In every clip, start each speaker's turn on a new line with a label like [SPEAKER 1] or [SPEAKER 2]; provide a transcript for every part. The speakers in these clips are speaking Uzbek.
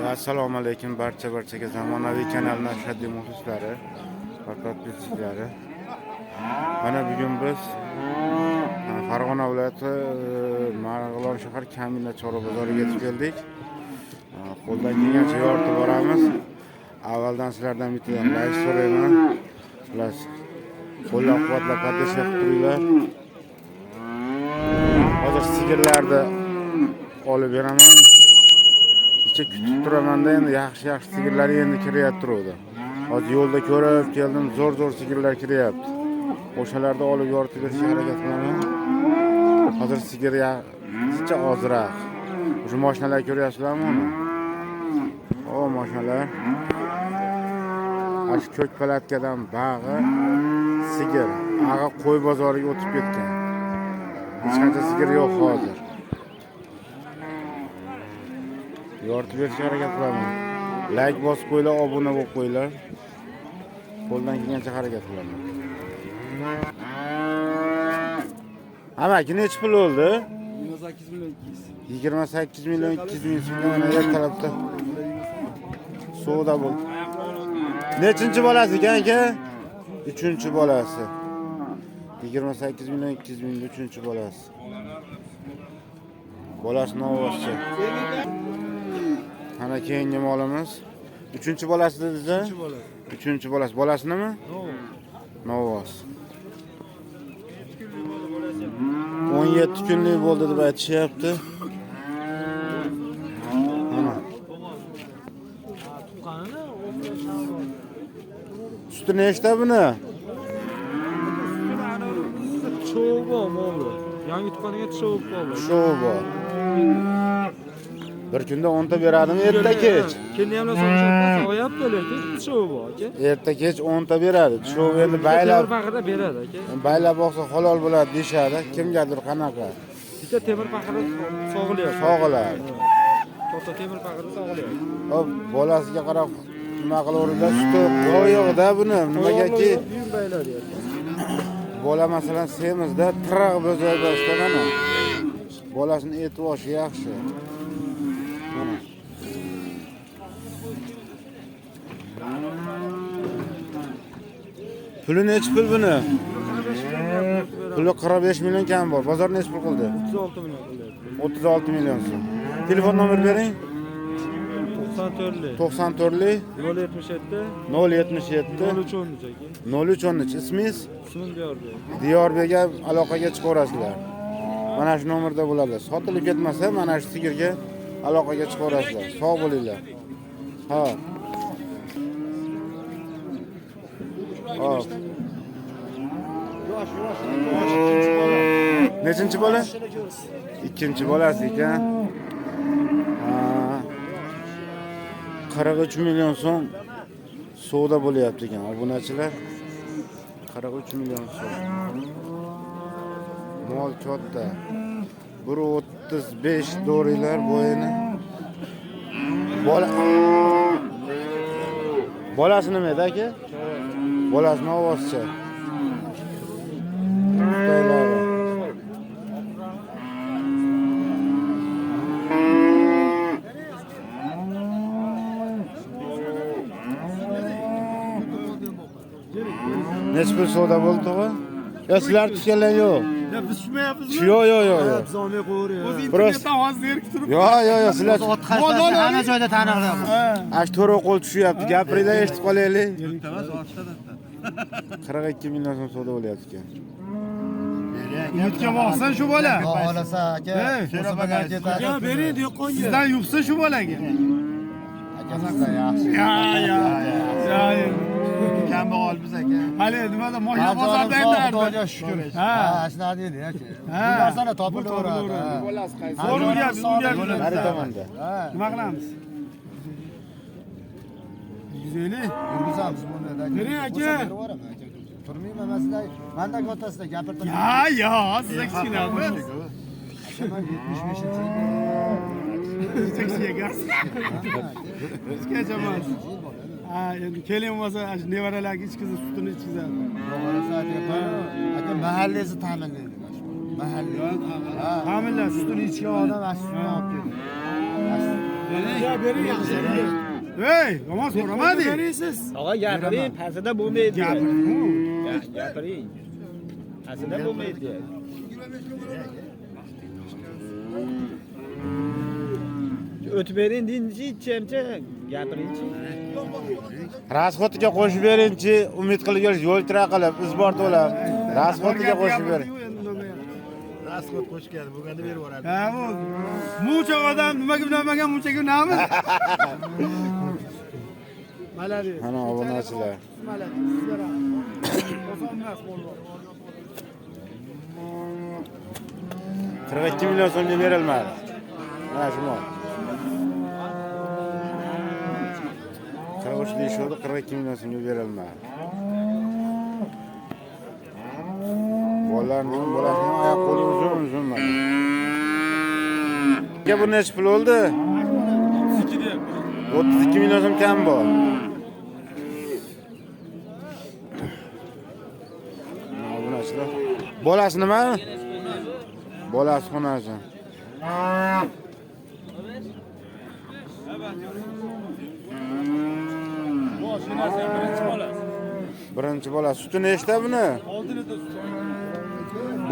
[SPEAKER 1] Assalomu alaykum barchaga zamonaviy kanalning ashaddiy muxlislari va podpischiklari. Mana bugun biz Farg'ona viloyati Marg'ilon shahar Kamina Chorva bozoriga yetib keldik. Qo'ldan kelgancha yoritib boramiz. Avvaldan sizlardan bittadan like so'rayman. Sizlar qo'llab-quvvatlab podpiska qilib turinglar. Hozir sigirlarni olib beraman. Kutib turamanda endi yaxshi sigirlar endi kiryapti turuvdi. Hozir yo'lda ko'rib keldim, zo'r sigirlar kiryapti. O'shalarni olib yoritib berishga harakat qilaman. Hozir sigir yaxshicha ozroq. O'sha mashinalar ko'ryapsizlarmi uni? O, mashinalar. Ash ko'k palatkadan bag'i sigir, ag'a qo'y bozoriga o'tib ketgan. Hech qancha sigir yo'q hozir. Yoritib berishga harakat qilaman. Like bosib qo'yinglar, obuna bo'lib qo'yinglar. Qo'ldan kelgancha harakat qilaman. Amaki necha pul bo'ldi?
[SPEAKER 2] 28 million 200.
[SPEAKER 1] 28 million 200 ming so'm mana ertalabda savdo bo'ldi. Nechinchi bolasi ekan aka? 3-chi bolasi. 28 million 200 ming 3-chi bolasi. Bolasi novvoschi. Mana keyingi molimiz 3-chi bolasi dedingiz-a? 3-chi bolasi. Bolasinimi? Novvos. 17 kunlik bo'ldi deb aytishyapti. Mana. Suti nechta buni?
[SPEAKER 2] Sho'ba mo'g'li. Yangi tuqqaniga sho'ba.
[SPEAKER 1] Sho'ba. Bir kunda 10 ta beradimi erta kech?
[SPEAKER 2] Keyin ham so'rashapti, so'yapti lekin sho'ba aka.
[SPEAKER 1] Erta kech 10 ta beradi. Sho'ba endi baylab
[SPEAKER 2] paqirda beradi aka.
[SPEAKER 1] Baylab boqsa halol bo'ladi deyshadi. Kimgadir qanaqa?
[SPEAKER 2] Bitta temir paqirda sog'ilyapti.
[SPEAKER 1] Sog'iladi.
[SPEAKER 2] Katta temir paqirda sog'ilyapti.
[SPEAKER 1] Hop, bolasiga qarab nima qilaveradi? Suti qo'yig'ida buni nimagaki?
[SPEAKER 2] Bayladi aka.
[SPEAKER 1] Bola masalan semizda tiraq bo'zaydi mana. Bolasini e'tiboshi yaxshi. Mana. Puli necha pul buni? Puli 45 million kam bor. Bozor necha pul qildi?
[SPEAKER 2] 36 million qilyapti.
[SPEAKER 1] 36 million so'm. Telefon nomer bering.
[SPEAKER 2] 94lik
[SPEAKER 1] 077
[SPEAKER 2] 077
[SPEAKER 1] 077
[SPEAKER 2] 03 aka.
[SPEAKER 1] 03 ismingiz?
[SPEAKER 2] Ismim Diyorbek.
[SPEAKER 1] Diyorbekga aloqaga chiqaverasizlar. Mana shu nomerda bo'ladi. Sotilib ketmasa, mana shu sigirga aloqaga chiqaverasizlar. Sog' bo'linglar. Ha. Hop. Nechinchi bola? Ikkinchi bolasi ekan. 43 million so'm savdo bo'lyapti ekan, obunachilar. 43 million so'm. Mol katta. 1.35 do'ringlar bo'yini. Bolasi nima edi aka? Bolasi novvoscha. Necha pul savdo bo'ldi to'g'ri? Ya sizlar tushganlar yo'q.
[SPEAKER 2] Ya biz tushmayapmiz.
[SPEAKER 1] Yo'q.
[SPEAKER 2] Biz olmay qo'yamiz.
[SPEAKER 1] O'zi internetdan
[SPEAKER 2] hozir zerikib turib.
[SPEAKER 1] Yo'q, sizlar
[SPEAKER 3] Hamma joyda taniqli.
[SPEAKER 1] ash to'ra qo'l tushyapti. Gapiringlar eshitib qolaylik. 42 million so'm savdo bo'lyapti ekan.
[SPEAKER 4] Umidga boqsan shu bola.
[SPEAKER 3] Xohlasa aka, musobaqa ketadi.
[SPEAKER 2] Ya bering yo'qonga.
[SPEAKER 4] Sizdan yuqsa shu bolaga.
[SPEAKER 3] Aka sizdan yaxshi.
[SPEAKER 4] Ya. Kambag'al biz aka. Hali nimada moshina bozorda aytardi.
[SPEAKER 3] Xudoga shukr. Ha, shuna deylik aka. Bu narsani topilaveradi.
[SPEAKER 4] Unga.
[SPEAKER 1] Nari tomonda.
[SPEAKER 4] Nima qilamiz? 150.
[SPEAKER 3] Yurgizamiz buni.
[SPEAKER 4] Bering aka.
[SPEAKER 3] Turmayman men sizlar. Menda katasida gapirdim.
[SPEAKER 4] Ya, siz kichkina bu.
[SPEAKER 3] Men 75-chi yil.
[SPEAKER 4] Taksiga gaz. Bizgacha emas. Ha, endi kelin bo'lsa, nevaralarga ichkizib sutini ichkizadi.
[SPEAKER 3] Aka mahallangizni ta'minlaydi. Mahalliy.
[SPEAKER 4] Ta'minlasiz.
[SPEAKER 3] Sutini ichgan odam sutini olib keladi.
[SPEAKER 4] Ya bering yaxshi. Hey, yomon so'ramadi.
[SPEAKER 2] Berasiz. Og'a gapiring, pasida bo'lmaydi. Gapiring. Pasida bo'lmaydi. O'tib bering deyinchi, ichimcha gapiringchi.
[SPEAKER 1] Rasxotiga qo'shib bering-chi, umid qilib yo'l kira qilib, izbor to'lab. Rasxotiga qo'shib bering.
[SPEAKER 3] Rasxot qo'shgan, bo'lganda berib yuboradi.
[SPEAKER 4] Ha, bu muncha odam nimaga bilmagan munchaga unamiz. Maladi.
[SPEAKER 1] Mana obunachilar.
[SPEAKER 4] Maladi. Sizlar ham. Oson emas bo'ldi.
[SPEAKER 1] 42 million so'mga berilmadi. Mana shu mol. 43 deyishdi, 42 million so'mga berilmadi. Bolalarning oyoq qo'li uzun mana. Bu necha pul oldi? 32 million so'm kam bor. Obunachilar. Bolasi nima? Bolasi xonasi. Birinchi bolasi. Suti nechta buni?
[SPEAKER 4] 6 litr sut.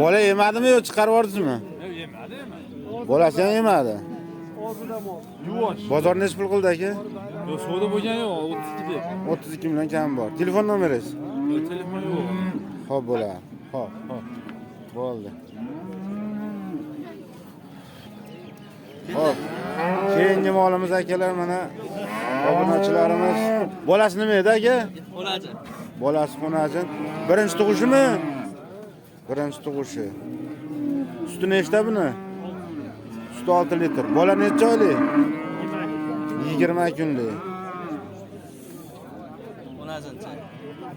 [SPEAKER 1] Bola yemadimi yo chiqarib yubordingizmi?
[SPEAKER 4] Yemadi.
[SPEAKER 1] Bolasi ham yemadi.
[SPEAKER 4] Og'zida mol. Yuvosh.
[SPEAKER 1] Bozor necha pul qildi aka?
[SPEAKER 2] Yo, savdo bo'lgan yo'q, 32 deb.
[SPEAKER 1] 32 million kam bor. Telefon nomeringiz?
[SPEAKER 2] Telefon yo'q.
[SPEAKER 1] Xo'p bo'ladi. Xo'p. Bo'ldi. Xo'p. Keyingi molimiz akalar mana obunachilarimiz. Bolasi nima edi aka?
[SPEAKER 2] Xonajin.
[SPEAKER 1] Bolasi xonajin. Birinchi tug'ishimi? Birinchi tug'ishi. Suti nechta buni? Suti 6 litr. Bola necha oylik? 20 kunlik.
[SPEAKER 2] Xonajinchi.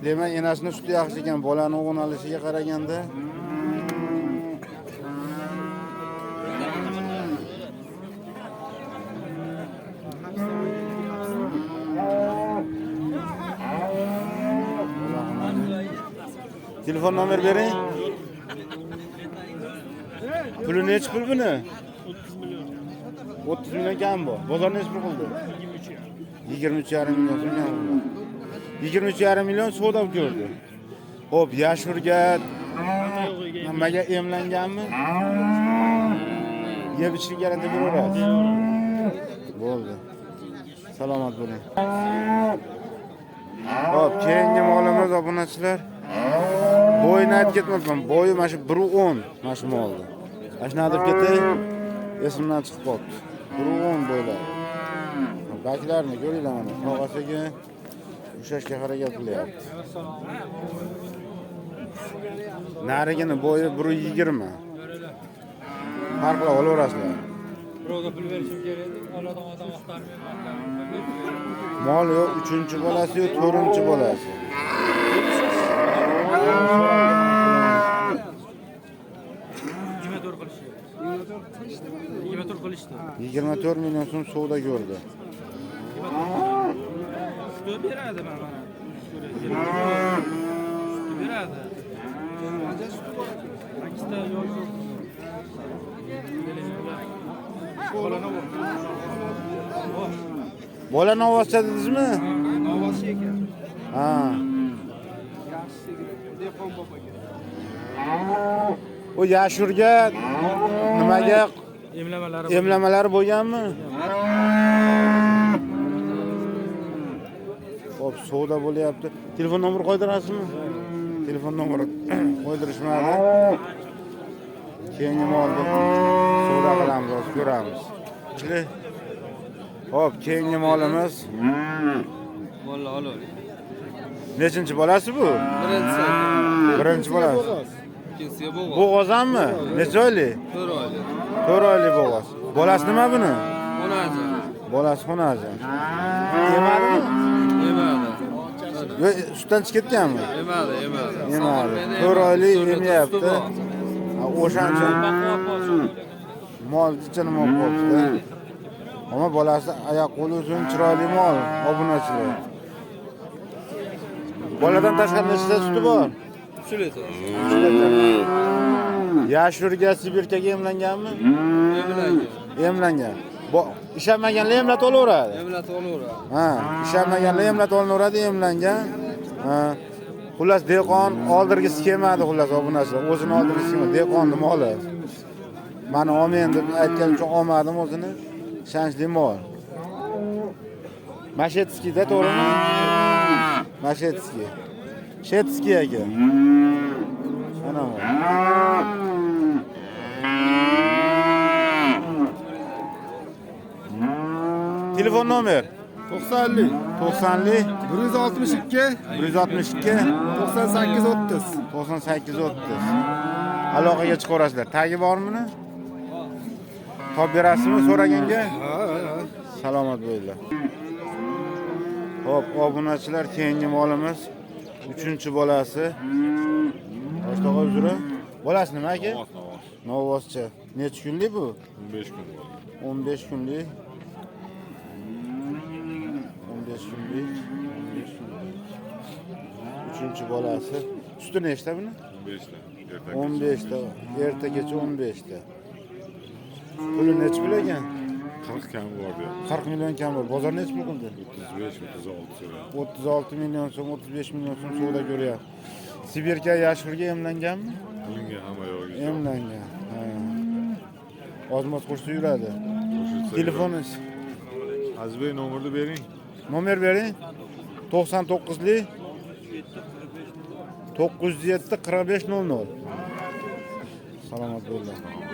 [SPEAKER 1] Demak, enasini suti yaxshi ekan, bolani o'g'in olishiga qaraganda. Telefon nomer bering. Puli necha pul buni? 30 million kam bor. Bozor necha pul qildi? 23,5 million so'm kam bo'ldi. 23,5 million savdo ko'rdi. Xo'p, yashurga nimaga emlanganmi? Yeb ichishga garantiya beraverasiz. Bo'ldi. Salomat bo'ling. Xo'p, keyingi molimiz obunachilar. Bo'yini aytib ketmayapman. Bo'yi mana shu 1.10 mana shu molda. Mana shuni deb ketay. Esimdan chiqib qoldi. 1.10 bo'ylar. Baklarini ko'ringlar mana. Tog'asiga ushashga harakat qilyapti. Narigini bo'yi 1.20. Farqlab olaverasizlar.
[SPEAKER 2] Birovga pul berishim kerak edi. Oladigan odam vaqtlarni
[SPEAKER 1] Mol yo'q, 3-bolasi yo'q, 4-bolasi. 24 million so'm savdo ko'rdi.
[SPEAKER 2] Suti beradi mana. Suti beradi. Ikkita yo'l yo'q.
[SPEAKER 1] Bolani ovoz dedingizmi?
[SPEAKER 2] Ovoz ekan.
[SPEAKER 1] Ha.
[SPEAKER 2] Dehqon boboga.
[SPEAKER 1] O yashurga nimaga emlamalari bo'lganmi? Xo'p, savdo bo'lyapti. Telefon nomeri qo'ydirasizmi? Telefon nomeri qo'ydirishmadi. Keyingi molni savdo qilamiz, ko'ramiz. Xo'p, keyingi molimiz.
[SPEAKER 2] Vallahi olov.
[SPEAKER 1] Nechinchi bolasi bu? Birinchi bolasi.
[SPEAKER 2] Ikkinchisiga bo'g'oz.
[SPEAKER 1] Bo'g'ozmi? Necha oylik?
[SPEAKER 2] 4 oylik.
[SPEAKER 1] 4 oylik bo'g'oz. Bolasi nima buni?
[SPEAKER 2] Xonajin.
[SPEAKER 1] Bolasi xonajin. Yemadimi?
[SPEAKER 2] Yemadi.
[SPEAKER 1] Yo, sutdan chiqib ketganmi?
[SPEAKER 2] Yemadi.
[SPEAKER 1] Yemadi. 4 oylik yemayapti. O'shancha mol jichini mol qolibdi. Ammo bolasi oyoq qo'li uzun, chiroyli mol, obunachilar. Boladan tashqari nechta suti bor?
[SPEAKER 2] 3 litr.
[SPEAKER 1] Yashurga, Sibirkaga emlanganmi?
[SPEAKER 2] Emlangan.
[SPEAKER 1] Emlangan. Bu ishlanmaganlar emlat olaveradi.
[SPEAKER 2] Emlat olaveradi.
[SPEAKER 1] Ha, ishlanmaganlar emlat olinaveradi, emlangan. Ha. Xullas dehqon oldirgisi kelmadi, xullas obunachilar. O'zini oldirgisi kelmadi, dehqonni moli. Mana olmayin deb aytganim uchun olmadim o'zini. Ishonchli mol. Mashetskida to'g'rimi? Mashetski. Shetski aka. Mana bu. Telefon nomer
[SPEAKER 3] 90'li.
[SPEAKER 1] 90'li
[SPEAKER 3] 162
[SPEAKER 1] 162
[SPEAKER 3] 98 30.
[SPEAKER 1] 98 30. Aloqaga chiqarasizlar. Tagi bormi? Top berasizmi so'raganga? Salomat bo'linglar. Hop, obunachilar, keyingi molimiz 3-bolasi. Boshqa uzri. Bolasi nima aka? Novvoscha. Necha kunlik bu?
[SPEAKER 5] 15 kun bo'ldi.
[SPEAKER 1] 15 kunlik. 15 kunlik. 3-bolasi. Suti nechta buni?
[SPEAKER 5] 15 ta.
[SPEAKER 1] 15 ta. Ertagacha 15 ta. Puli necha pul ekan?
[SPEAKER 5] 40 kam bor bu.
[SPEAKER 1] 40 million kam bor. Bozor necha pul qildi?
[SPEAKER 5] 35 36 so'ra.
[SPEAKER 1] 36 million so'm, 35 million so'm savdo ko'ryapti. Sibirka yashurga emlanganmi?
[SPEAKER 5] Bunga hamma yo'q.
[SPEAKER 1] Emlangan. Ha. Ozmoz qo'shsa yuradi. Telefoningiz?
[SPEAKER 5] Azbey nomerni bering.
[SPEAKER 1] Nomer bering. 99lik 907 45 00. Salomat bo'linglar.